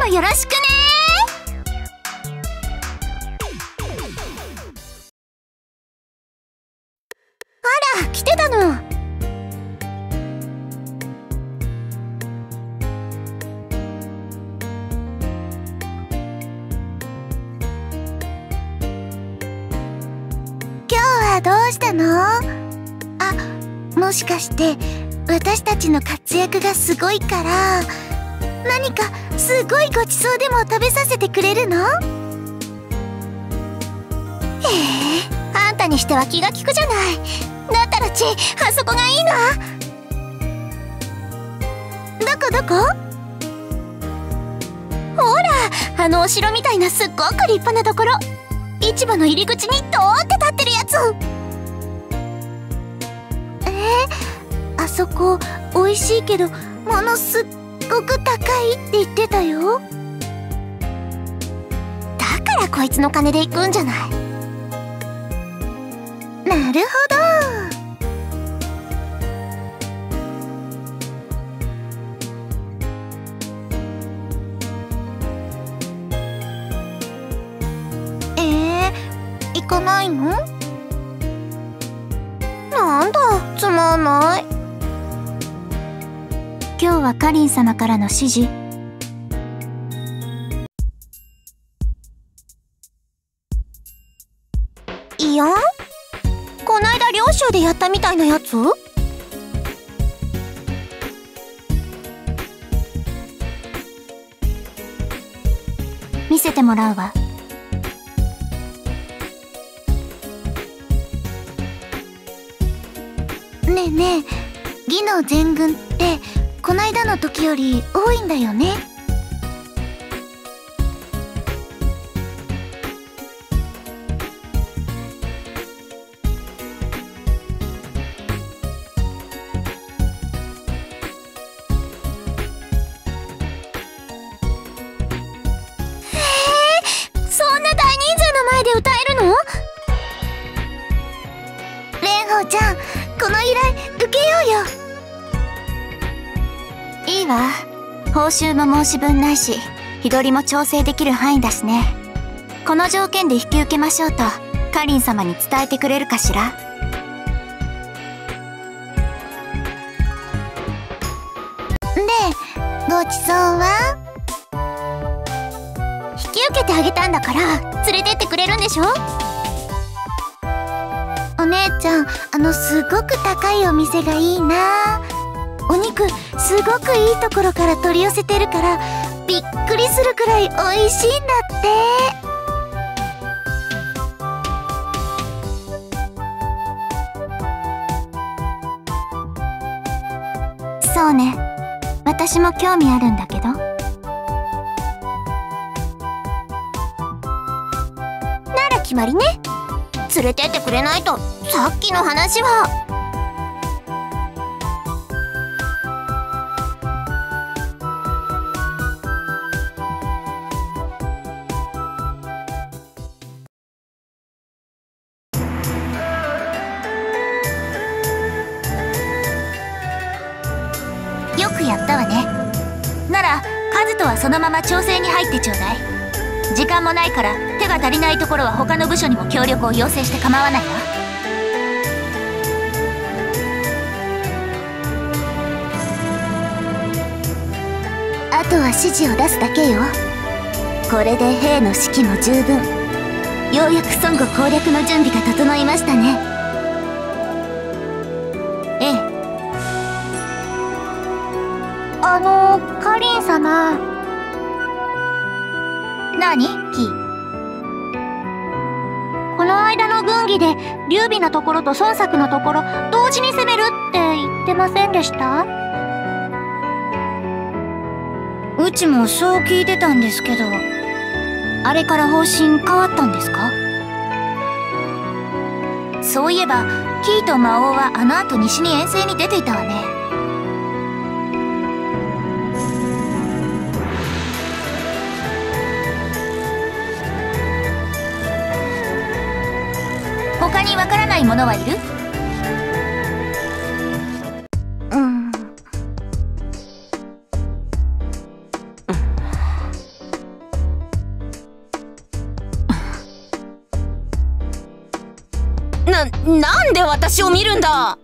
もよろしくね。あら、来てたの。今日はどうしたの？あ、もしかして私たちの活躍がすごいから何かすごいごちそうでも食べさせてくれるの？へえ、あんたにしては気が利くじゃない。だったらあそこがいいな。どこ？ほら、あのお城みたいなすっごく立派なところ。市場の入り口にドーンって立ってるやつ。あそこ美味しいけどものすっごく高いって言ってたよ。だからこいつの金で行くんじゃない。なるほど。行かないの？なんだ、つまんない。今日はカリン様からの指示。いや、こないだ領州でやったみたいなやつ？見せてもらうわ。ねえねえ、魏の全軍ってこないだの時より多いんだよね。そんな大人数の前で歌えるの？蓮舫ちゃん、この依頼受けようよ。いいわ。報酬も申し分ないし、日取りも調整できる範囲だしね。この条件で引き受けましょうとカリン様に伝えてくれるかしら。で、ごちそうは？引き受けてあげたんだから連れてってくれるんでしょ？お姉ちゃん、すごく高いお店がいいな。お肉すごくいいところから取り寄せてるからびっくりするくらい美味しいんだって。そうね、私も興味あるんだけど。なら決まりね。連れてってくれないとさっきの話は。よくやったわね。ならカズとはそのまま調整に入ってちょうだい。時間もないから手が足りないところは他の部署にも協力を要請して構わないわ。あとは指示を出すだけよ。これで兵の士気も十分。ようやく孫悟攻略の準備が整いましたね。ええ。カリン様。何？キー。この間の軍議で劉備のところと孫作のところ同時に攻めるって言ってませんでした？うちもそう聞いてたんですけど、あれから方針変わったんですか？そういえばキーと魔王はあの後西に遠征に出ていたわね。他にわからない者はいる？なんで私を見るんだ。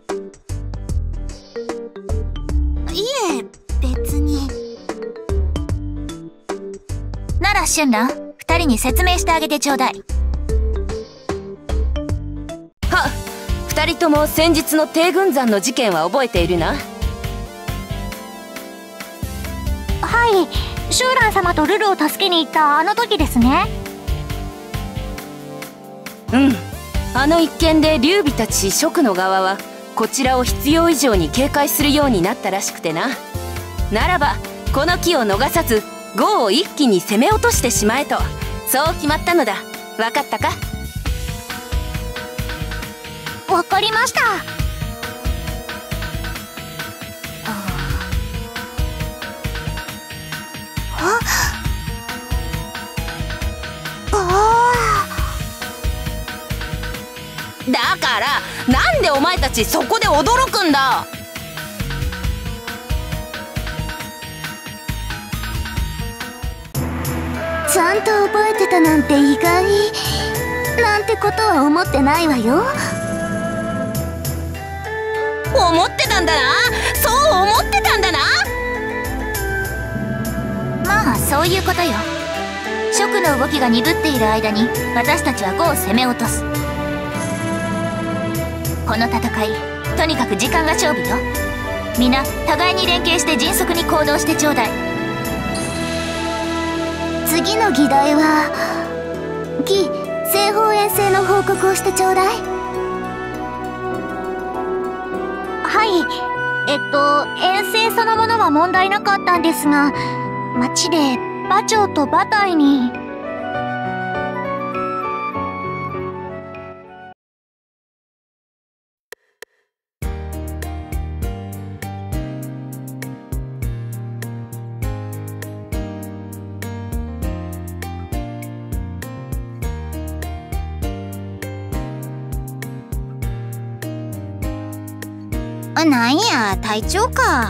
いえ、別に。なら春蘭、二人に説明してあげてちょうだい。は、二人とも先日の帝軍山の事件は覚えているな。はい、シュウラン様とルルを助けに行ったあの時ですね。うん、あの一件で劉備たち蜀の側はこちらを必要以上に警戒するようになったらしくてな。ならばこの機を逃さず呉を一気に攻め落としてしまえと、そう決まったのだ。分かったか？わかりました。だからなんでお前たちそこで驚くんだ。ちゃんと覚えてたなんて意外なんてことは思ってないわよ。思ってたんだな。そう思ってたんだな。まあそういうことよ。蜀の動きが鈍っている間に私たちは呉を攻め落とす。この戦い、とにかく時間が勝負よ。みんな互いに連携して迅速に行動してちょうだい。次の議題は魏西方遠征の報告をしてちょうだい。はい、遠征そのものは問題なかったんですが、町で馬長と馬隊に。なんや、隊長か。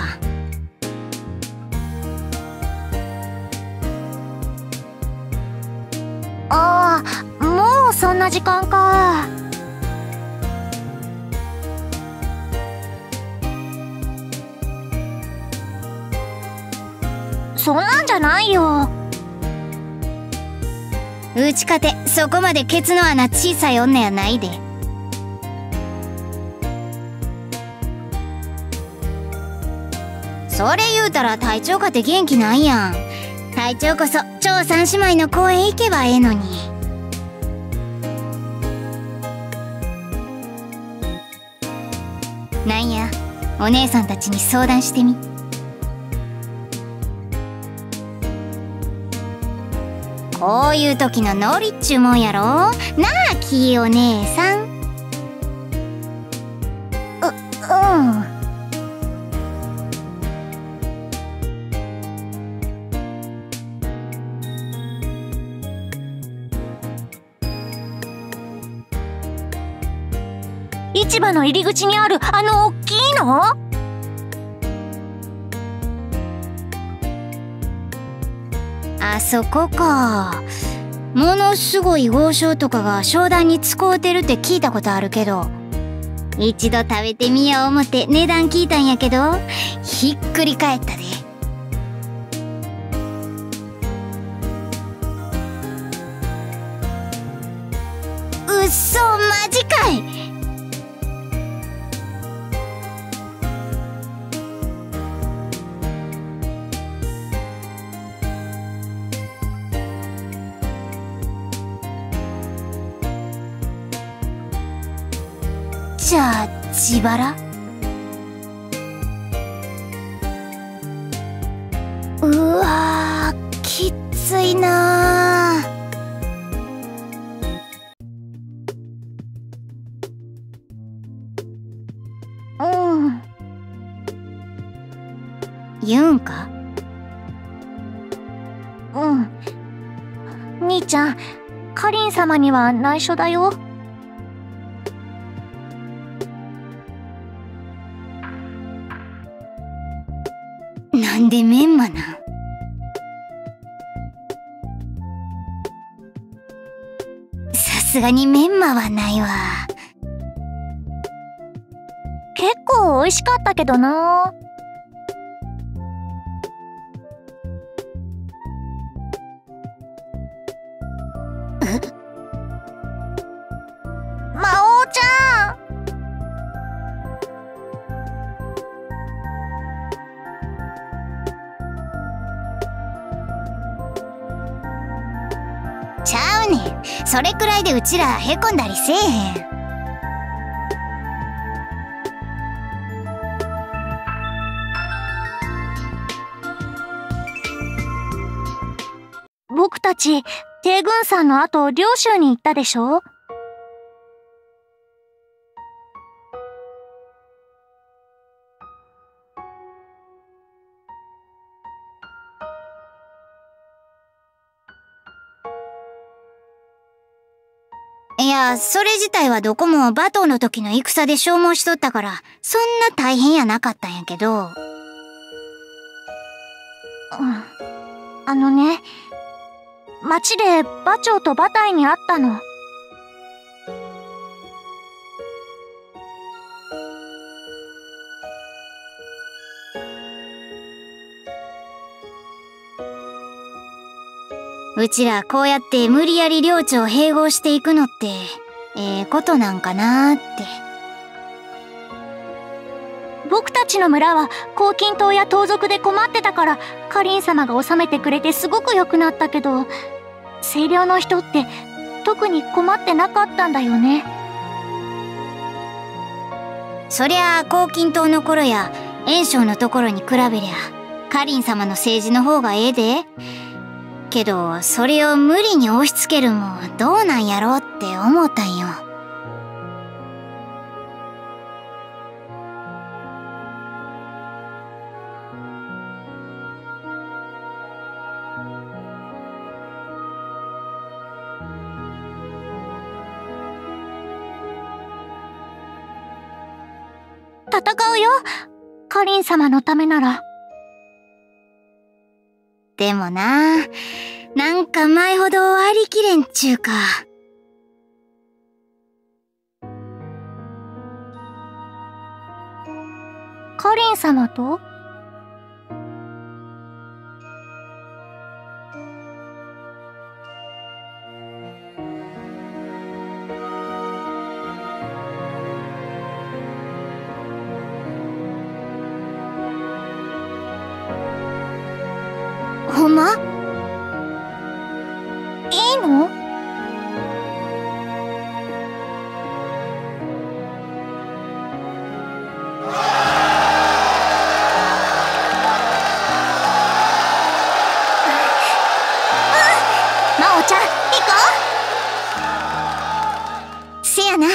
ああ、もうそんな時間か。そんなんじゃないよ。うちかてそこまでケツの穴小さい女やないで。それ言うたら隊長かて元気ないやん。隊長こそ超三姉妹の公園行けばええのに。なんや、お姉さんたちに相談してみ。こういう時のノリっちゅうもんやろなあ、キーお姉さん。うん。市場の入り口にあるあの大きいの？あそこか。ものすごい豪商とかが商談に使うてるって聞いたことあるけど、一度食べてみよう思って値段聞いたんやけど、ひっくり返ったで。うっそ、マジかい。じゃあ自腹？うわー、きついなー。言うんか？兄ちゃん、カリン様には内緒だよ。なんでメンマなん？さすがにメンマはないわ。味しかったけどな。魔王ちゃん。ちゃうねん。それくらいでうちらへこんだりせえへん。僕たち、帝軍さんの後、領州に行ったでしょ？いや、それ自体はどこも馬頭の時の戦で消耗しとったから、そんな大変やなかったんやけど。町で馬長と馬隊に会ったの。うちらこうやって無理やり領地を併合していくのって、ことなんかなーって。僕たちの村は黄金島や盗賊で困ってたから、カリン様が治めてくれてすごく良くなったけど、清涼の人って特に困ってなかったんだよね。そりゃあ黄金島の頃や炎章のところに比べりゃ、カリン様の政治の方がええで。けど、それを無理に押し付けるもどうなんやろって思ったんよ。戦うよ、カリン様のためなら。でもな、なんか前ほど割り切れんちゅうか。カリン様と？ほんま？いいの？真央ちゃん、行こう。せやな。